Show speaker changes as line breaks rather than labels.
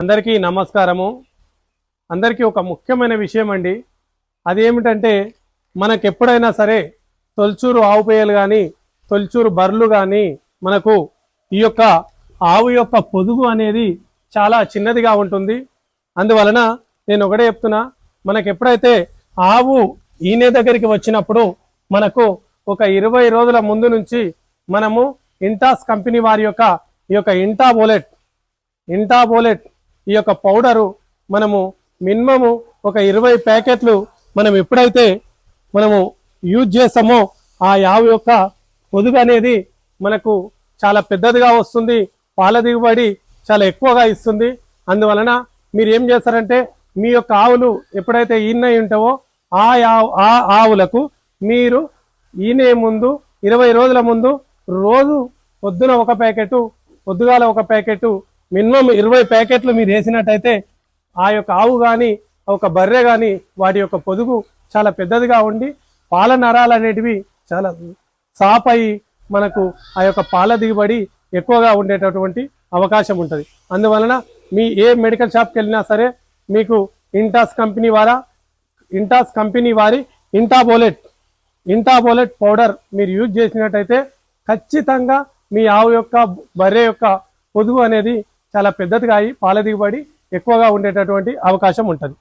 అందరికీ నమస్కారము. అందరికీ ఒక ముఖ్యమైన విషయం అండి. అదేమిటంటే మనకు ఎప్పుడైనా సరే తొలచూరు ఆవు పేయలు కానీ తొలచూరు బర్రెలు కానీ మనకు ఈ యొక్క ఆవు యొక్క పొదుగు అనేది చాలా చిన్నదిగా ఉంటుంది. అందువలన నేను ఒకటే చెప్తున్నా, మనకు ఎప్పుడైతే ఆవు ఈయన దగ్గరికి వచ్చినప్పుడు మనకు ఒక 20 రోజుల ముందు నుంచి మనము ఇంటాస్ కంపెనీ వారి యొక్క ఈ యొక్క ఇంటాబోలెట్ ఈ యొక్క పౌడరు మనము మినిమము ఒక 20 ప్యాకెట్లు మనం ఎప్పుడైతే మనము యూజ్ చేస్తామో ఆ ఆవు యొక్క పొదుగు అనేది మనకు చాలా పెద్దదిగా వస్తుంది, పాల దిగుబడి చాలా ఎక్కువగా ఇస్తుంది. అందువలన మీరు ఏం చేస్తారంటే మీ యొక్క ఆవులు ఎప్పుడైతే ఈనై ఉంటావో ఆ ఆవులకు మీరు ఈనే ముందు 20 రోజుల ముందు రోజు పొద్దున ఒక ప్యాకెట్, పొద్దుగాల ఒక ప్యాకెట్, మినిమం 20 ప్యాకెట్లు మీరు వేసినట్టయితే ఆ యొక్క ఆవు కానీ ఒక బర్రె కానీ వాటి యొక్క పొదుగు చాలా పెద్దదిగా ఉండి పాల నరాలు అనేటివి చాలా సాపయి మనకు ఆ యొక్క పాల దిగుబడి ఎక్కువగా ఉండేటటువంటి అవకాశం ఉంటుంది. అందువలన మీ ఏ మెడికల్ షాప్కి వెళ్ళినా సరే మీకు ఇంటాస్ కంపెనీ వారి ఇంటాబోలెట్ పౌడర్ మీరు యూజ్ చేసినట్టయితే ఖచ్చితంగా మీ ఆవు యొక్క బర్రె యొక్క పొదుగు అనేది చాలా పెద్దదిగా అయి పాల దిగుబడి ఎక్కువగా ఉండేటటువంటి అవకాశం ఉంటుంది.